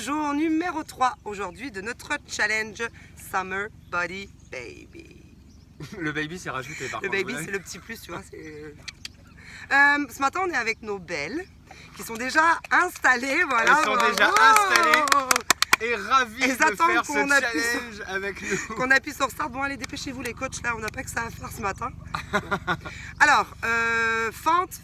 jour numéro 3 aujourd'hui de notre challenge Summer Body Baby. Le baby c'est rajouté par Le contre. baby c'est le petit plus, tu vois. Ce matin on est avec nos belles qui sont déjà installées. Voilà, Elles sont déjà installées et ravies de faire ce challenge avec nous. Qu'on appuie sur start. Bon allez, dépêchez-vous les coachs, là on n'a pas que ça à faire ce matin. Alors, fente,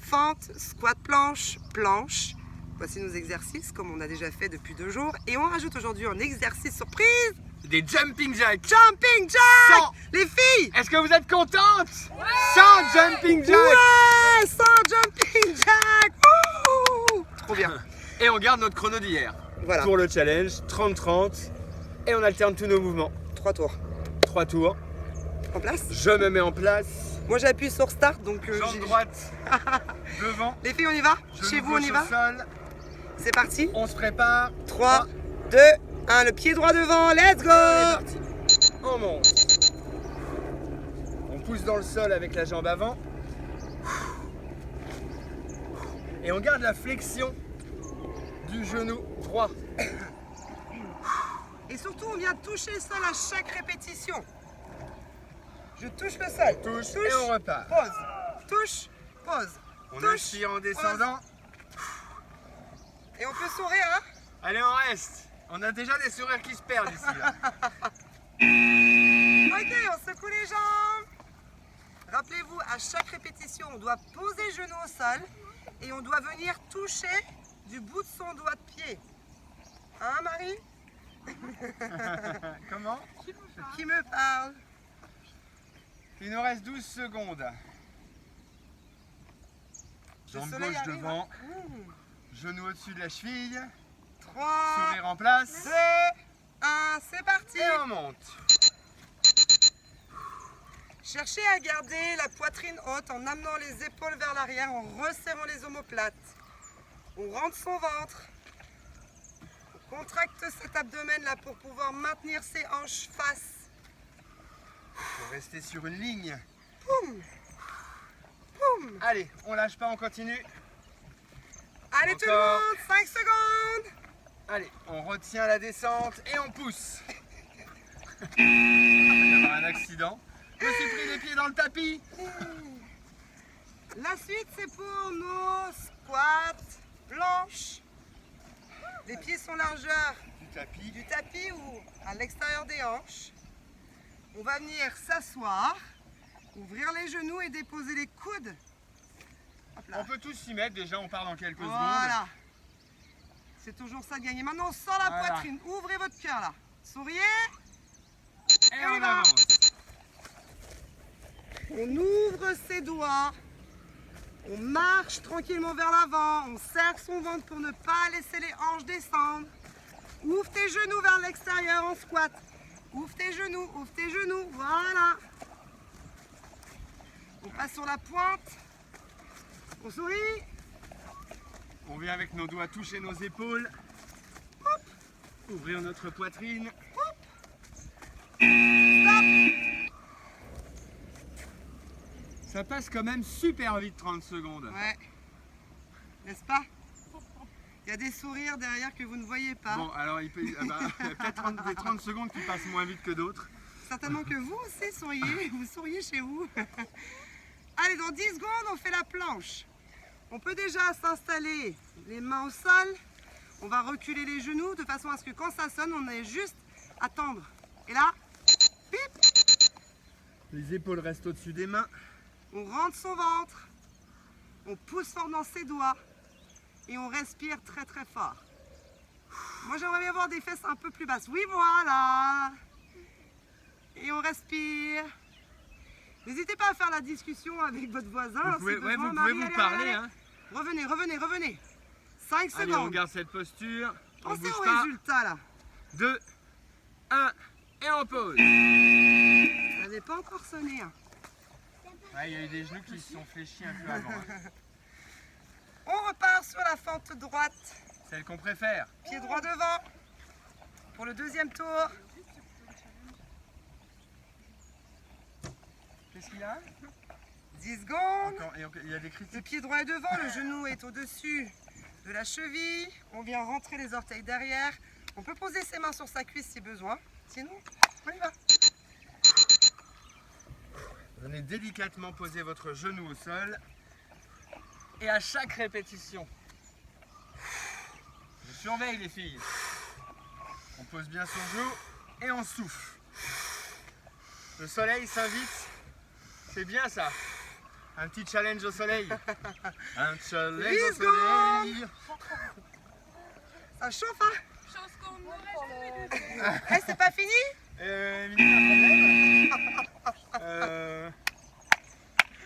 squat planche, planche. Voici nos exercices comme on a déjà fait depuis 2 jours. Et on rajoute aujourd'hui un exercice surprise. Des jumping jacks. Jumping jack. Les filles. Est-ce que vous êtes contentes? Sans jumping jack. Ouais, sans jumping jack. Ouh, trop bien. Et on garde notre chrono d'hier. Voilà. Pour le challenge, 30-30. Et on alterne tous nos mouvements. 3 tours. 3 tours. En place. Je me mets en place. Moi j'appuie sur start donc Jambe droite devant. Les filles on y va. Chez vous on y va. Sol. C'est parti. On se prépare. 3, 2, 1, le pied droit devant, let's go. On est parti. On monte. On pousse dans le sol avec la jambe avant. Et on garde la flexion du genou droit. Et surtout on vient toucher le sol à chaque répétition. Je touche le sol. Touche touche et on repart. Pause. Touche, pause. On touche, inspire en descendant. Pause. Et on peut sourire, hein. Allez, on reste. On a déjà des sourires qui se perdent ici. Là. Ok, on secoue les jambes. Rappelez-vous, à chaque répétition, on doit poser le genou au sol et on doit venir toucher du bout de son doigt de pied. Hein, Marie? Comment? Qui me parle? Il nous reste 12 secondes. Jambe gauche devant. Genou au-dessus de la cheville. 3, Sourire en place. 2, 1, c'est parti. Et on monte. Cherchez à garder la poitrine haute en amenant les épaules vers l'arrière, en resserrant les omoplates. On rentre son ventre. On contracte cet abdomen là pour pouvoir maintenir ses hanches face. Faut rester sur une ligne. Poum. Poum. Allez, on lâche pas, on continue. Allez tout le Encore. monde, 5 secondes. Allez, on retient la descente et on pousse. Il va y avoir un accident. Je me suis pris les pieds dans le tapis. La suite c'est pour nos squats planches. Les pieds sont largeur du tapis ou à l'extérieur des hanches. On va venir s'asseoir, ouvrir les genoux et déposer les coudes. Hop là. On peut tous s'y mettre, déjà on part dans quelques Voilà. C'est toujours ça de gagner. Maintenant on sort la Voilà. poitrine. Ouvrez votre cœur là. Souriez. secondes. Et on y on va. avance. On ouvre ses doigts. On marche tranquillement vers l'avant. On serre son ventre pour ne pas laisser les hanches descendre. Ouvre tes genoux vers l'extérieur en squat. Ouvre tes genoux, voilà. On passe sur la pointe. On sourit. On vient avec nos doigts toucher nos épaules. Hop. Ouvrir notre poitrine. Stop. Ça passe quand même super vite 30 secondes. Ouais. N'est-ce pas? Il y a des sourires derrière que vous ne voyez pas. Bon, alors il y a peut-être des 30 secondes qui passent moins vite que d'autres. Certainement que vous aussi souriez. Vous souriez chez vous. Allez, dans 10 secondes, on fait la planche. On peut déjà s'installer les mains au sol. On va reculer les genoux de façon à ce que quand ça sonne, on ait juste à tendre. Et là, pip, Les épaules restent au-dessus des mains. on rentre son ventre. On pousse fort dans ses doigts. Et on respire très très fort. Moi j'aimerais bien avoir des fesses un peu plus basses. Oui, voilà. Et on respire. N'hésitez pas à faire la discussion avec votre voisin. Vous pouvez, si ouais, besoin. vous Marie, pouvez vous allez, parler. allez. Hein. Revenez. 5 Allez, on secondes. garde cette posture. On Pensez bouge au pas. résultat là. 2, 1 et on pose. Ça n'avait pas encore sonné. Hein. Ouais, il y a eu des genoux qui se sont fléchis un peu avant. Hein. On repart sur la fente droite. Celle qu'on préfère. Pied droit devant. Pour le deuxième tour. Qu'est-ce qu'il y a? 10 secondes. Il y a des Le critiques. pied droit est devant, le genou est au-dessus de la cheville. On vient rentrer les orteils derrière. On peut poser ses mains sur sa cuisse si besoin. Sinon, on y va. Venez délicatement poser votre genou au sol. Et à chaque répétition, je surveille les filles. On pose bien son genou et on souffle. Le soleil s'invite. C'est bien ça. Un petit challenge au soleil. Un challenge au soleil. Ça chauffe, hein? Chose qu'on n'aurait jamais dû. Eh, c'est pas fini?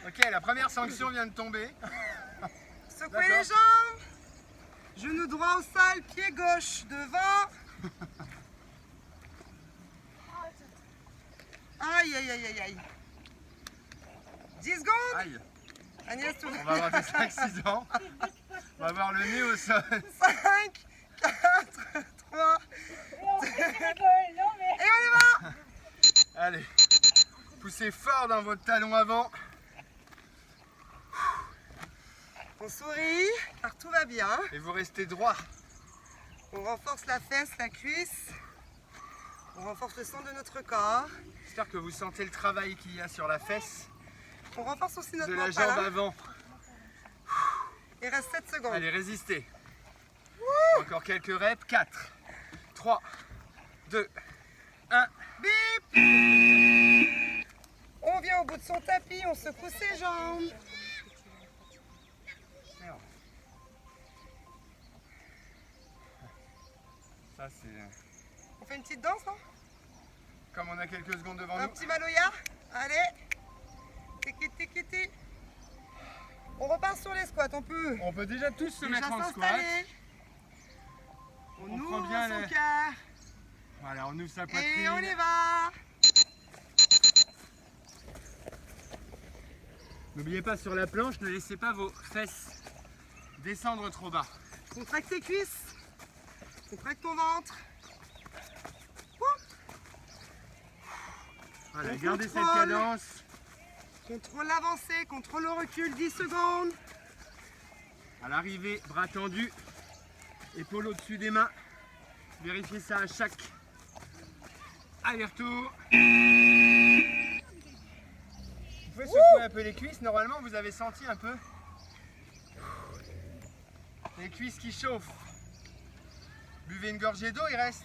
Ok, la première sanction vient de tomber. Secouez D'accord. les jambes. Genou droit au sol, pied gauche devant. Aïe, aïe, aïe, aïe, aïe. 10 secondes. Aïe, Agnès, tout on va avoir des accidents. On va avoir le nez au sol. 5, 4, 3, et on y va. Allez, poussez fort dans votre talon avant. On sourit, car tout va bien. Et vous restez droit. On renforce la fesse, la cuisse. On renforce le centre de notre corps. J'espère que vous sentez le travail qu'il y a sur la fesse, On renforce aussi notre de la mental. jambe Hein. avant. Il reste 7 secondes. Allez, résistez. Encore quelques reps. 4, 3, 2, 1. Bip. On vient au bout de son tapis, on secoue ses jambes. Merde. Ça, c'est... On fait une petite danse, non? Comme on a quelques secondes devant Un nous. petit maloya. Allez. Tiki tiki tiki. On repart sur les squats, on peut On peut déjà tous se déjà mettre en squat. s'installer. On On ouvre prend bien son le- cœur. Voilà, on ouvre sa Et poitrine. on y va. N'oubliez pas, sur la planche, ne laissez pas vos fesses descendre trop bas. Contracte tes cuisses. Contracte ton ventre. Voilà, On gardez cette contrôle. cadence. Contrôle l'avancée, contrôle le recul, 10 secondes. À l'arrivée, bras tendus, épaules au-dessus des mains. Vérifiez ça à chaque aller-retour. Vous pouvez secouer un peu les cuisses. Normalement, vous avez senti un peu les cuisses qui chauffent. Buvez une gorgée d'eau, il reste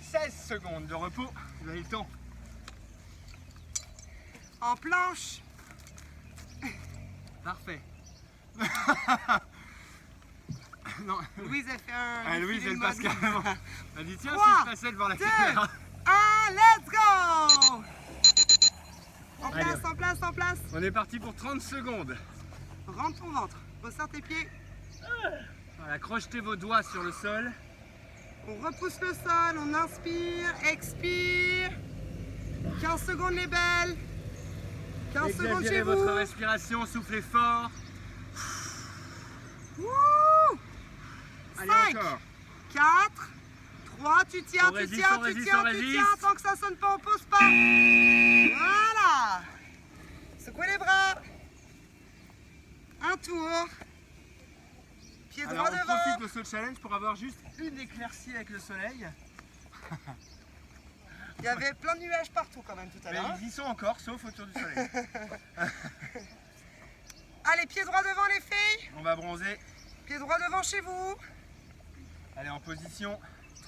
16 secondes de repos. Vous avez le temps. En planche. Parfait. Non. Louise a fait un. Ah, Louise, défilé elle de passe mode. carrément. Elle dit tiens, 3, si je passais devant la 2, caméra. 1, let's go. En Allez. place, en place, en place. On est parti pour 30 secondes. Rentre ton ventre. Resserre tes pieds. Voilà, crochetez vos doigts sur le sol. On repousse le sol, on inspire, expire. 15 secondes les belles. 15 secondes chez Exagérez votre vous. respiration, soufflez fort. Wouh. Allez, 5, encore. 4, 3, tu tiens, On tu résiste, tiens, on tu résiste, tiens, on tu résiste. tiens. Tant que ça sonne pas, on pose pas. Voilà. Secouez les bras. Un tour. Pied Alors, droit on devant. profite de ce challenge pour avoir juste une éclaircie avec le soleil. Il y avait plein de nuages partout quand même tout à Mais l'heure. ils y sont encore, sauf autour du soleil. Allez, pied droit devant les filles. On va bronzer. Pied droit devant chez vous. Allez, en position.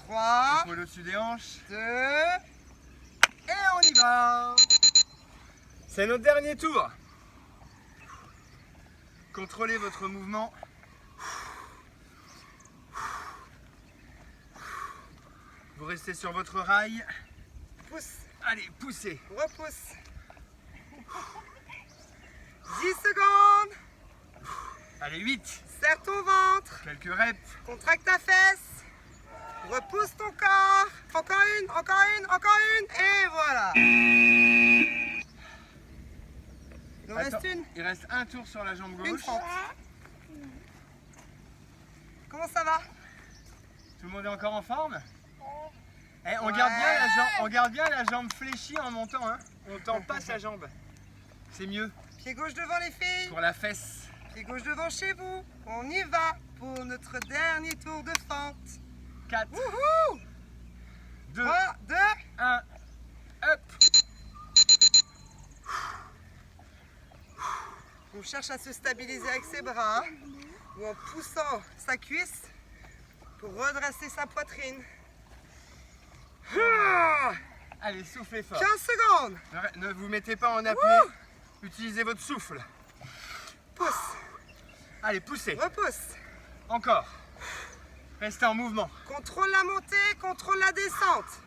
3, Épaule au-dessus des hanches. 2, Et on y va. C'est notre dernier tour. Contrôlez votre mouvement. Vous restez sur votre rail. pousse, Allez, poussez. repousse. 10 secondes. Allez, 8. Serre ton ventre. Quelques reps. Contracte ta fesse. Repousse ton corps. Encore une, encore une, encore une. Et voilà. Il nous reste Attends, une. il reste un tour sur la jambe Une gauche. fente. Comment ça va? Tout le monde est encore en forme? Eh, on, Ouais. on garde bien la jambe fléchie en montant. Hein. On tend pas sa jambe. C'est mieux Pied gauche devant les filles. pour la fesse. Pied gauche devant chez vous. On y va pour notre dernier tour de fente. 4, Wouhou! 2, 3, 2. 1. Hop. On cherche à se stabiliser avec ses bras ou en poussant sa cuisse pour redresser sa poitrine. Ah, Allez, soufflez fort. 15 secondes. Ne vous mettez pas en apnée. Utilisez votre souffle. Pousse, Allez, poussez. repousse. Encore. Restez en mouvement. Contrôle la montée, contrôle la descente.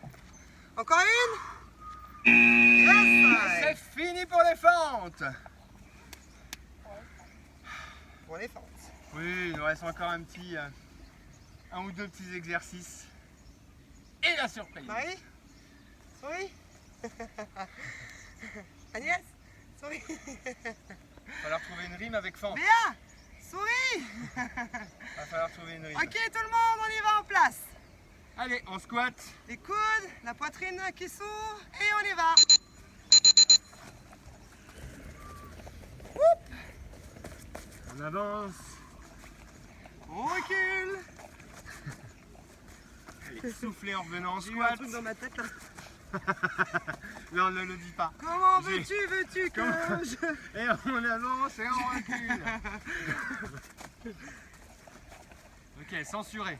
Encore une. Yes. C'est fini pour les fentes. Pour les fentes. Oui, il nous reste encore un ou deux petits exercices. Et la surprise. Marie, souris. Agnès, souris. Il va falloir trouver une rime avec fente. Béa, souris. Il va falloir trouver une rime. Ok, tout le monde, on y va en place. Allez, on squatte. Les coudes, la poitrine qui s'ouvre et on y va. On avance. On recule. Allez, soufflez en revenant en J'ai eu un squat. truc dans ma tête là. Non, ne le dis pas. Comment J'ai- veux-tu que Comment- je... Et on avance et on recule. Ok, censuré.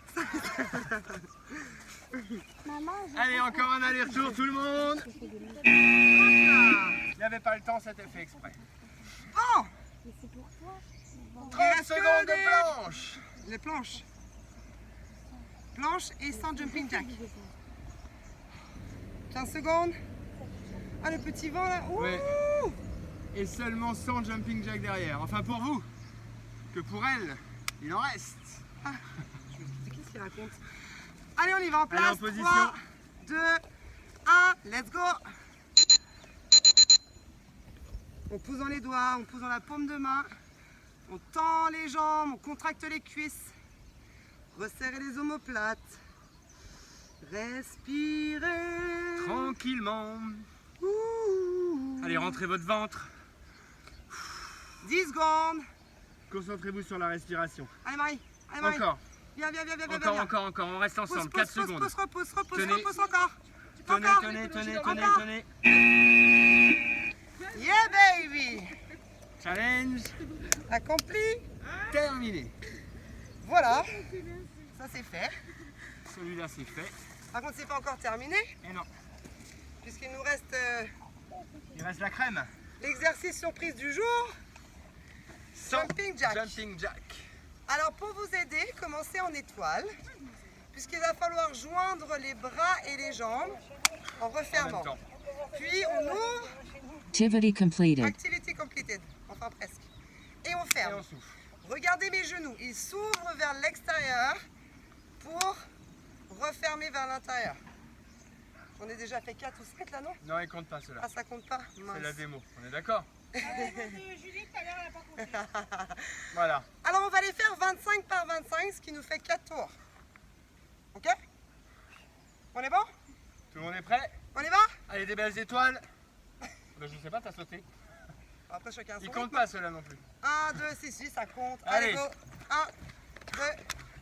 Allez, encore un aller-retour, tout le monde. Il n'y avait pas le temps, c'était fait exprès. Bon, 30 reste que secondes de des- planche. les planches. Planche et sans jumping jack. 15 secondes. Ah, le petit vent là. Ouh. Ouais. Et seulement 100 jumping jack derrière. Enfin pour vous. Que pour elle, il en reste. Qu'est-ce qu'il raconte? Allez, on y va en place. Allez, en position. 3, 2, 1, let's go. On pousse dans les doigts, on pousse dans la paume de main. On tend les jambes, on contracte les cuisses. Resserrez les omoplates. Respirez. Tranquillement. Ouh. Allez, rentrez votre ventre. 10 secondes. Concentrez-vous sur la respiration. Allez Marie. Allez Marie. Encore, Viens, viens, viens, viens, viens. encore, viens. encore, encore. On reste Pousse, ensemble. pousse, 4 pousse, secondes. pousse, repousse, repousse, Tenez. repousse encore. Tenez, Encore. tenez, tenez, Encore. tenez, tenez. Yeah baby. Challenge Accompli. terminé. Voilà. Ça c'est fait. Celui-là, c'est fait. Par contre, c'est pas encore terminé, Et non, puisqu'il nous reste il reste la crème. l'exercice surprise du jour. Jumping jack. Jumping jack. Alors, pour vous aider, commencez en étoile, puisqu'il va falloir joindre les bras et les jambes en En refermant. même temps. Puis, on ouvre, Activity completed. activity completed, enfin presque. Et on Et ferme. on souffle. Regardez mes genoux, ils s'ouvrent vers l'extérieur pour refermer vers l'intérieur. On a déjà fait 4 ou 5 là, non? Non, il compte pas cela. Ah, ça compte pas? C'est Mince. la démo. On est d'accord? Julie, tout à l'heure, elle n'a pas compris. Voilà. Alors on va les faire 25 par 25, ce qui nous fait 4 tours. Ok? On est bon? Tout le monde est prêt? On y va? Allez, des belles étoiles. Ben, je sais pas, t'as sauté. Après chacun Il son compte rythme. pas cela non plus. 1, 2, 6, 8, ça compte. Allez. Allez, go. 1, 2,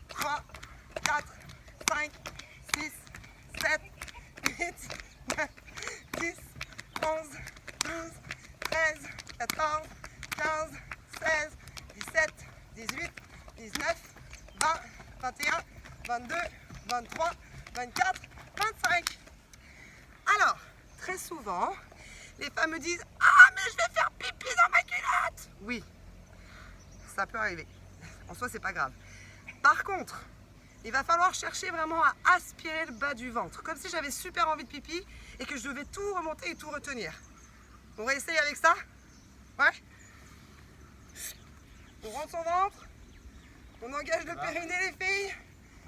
3, 4, 5, 6, 7, 8, 9, 10, 11, 12, 13, 14, 15, 16, 17, 18, 19, 20, 21, 22, 23, 24, 25. Alors, très souvent, les femmes me disent « Ah, mais je vais faire pipi dans ma culotte !» Oui, ça peut arriver. En soi, c'est pas grave. Par contre, il va falloir chercher vraiment à aspirer le bas du ventre, comme si j'avais super envie de pipi et que je devais tout remonter et tout retenir. On va essayer avec ça? Ouais? On rentre son ventre, on engage le périnée, les filles.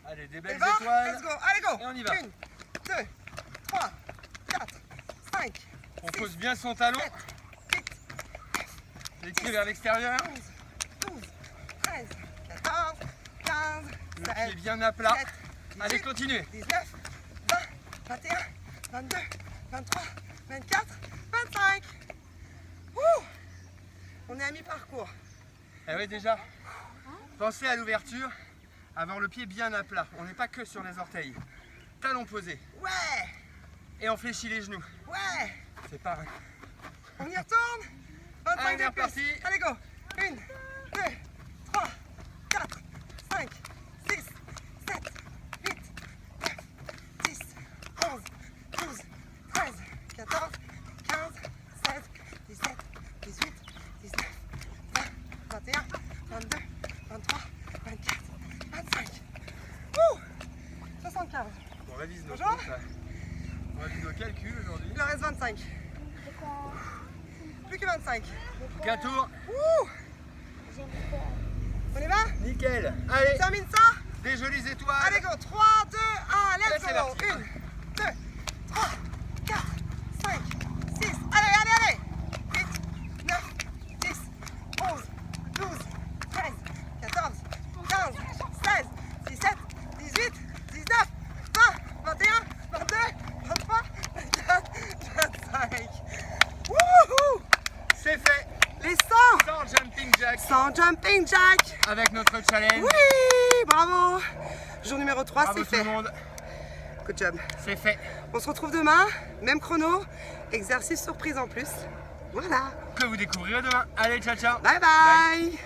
Allez, des Et belles va, let's étoiles. go, allez go! Et on y va. 1, 2, 3, 4, 5, On pose bien son talon. 8, Les pieds vers l'extérieur. 12, 13, 14, 15, Le pied 16, bien à plat. 17, Allez, 18, continuez. 19, 20, 21, 22, 23, 24, 25. Ouh, on est à mi-parcours. Eh oui, déjà. Pensez à l'ouverture. Avoir le pied bien à plat. On n'est pas que sur les orteils. talons posés. Ouais. Et on fléchit les genoux. Ouais. C'est pareil. On y retourne. 25 Allez, on est de plus. reparti. Allez, go. 1, 2, 3, 4, 5, 6, 7, 8, 9, 10, 11, 12, 13, 14, 15, 16, 17, 18, 19, 20, 21, 22, 23, 24, 25. Ouh, 75. On révise nos Bonjour. comptes, là. On révise nos calculs aujourd'hui. Il en reste 25. Plus que 25. 4 tours. Ouh, on y va? Nickel. Allez, Termine ça. des jolies étoiles. Allez, go. 3, 2, 1, let's Allez, c'est go. parti. 1, 2, 3, 4, 5, 6. Allez, allez, allez. 8, 9, 10, 11, 12, 13, 14, 15, 16, 17, 18, 19, 20, 21, 22, 23, 24, 25. Wouhou! C'est fait. Les 100 Sans jumping jack. 100 jumping jack. Avec notre challenge. Oui, bravo. Jour numéro 3, Bravo c'est tout fait. le monde. Good job. C'est fait. On se retrouve demain, même chrono, exercice surprise en plus. Voilà. Que vous découvrirez demain. Allez, ciao, ciao. Bye bye.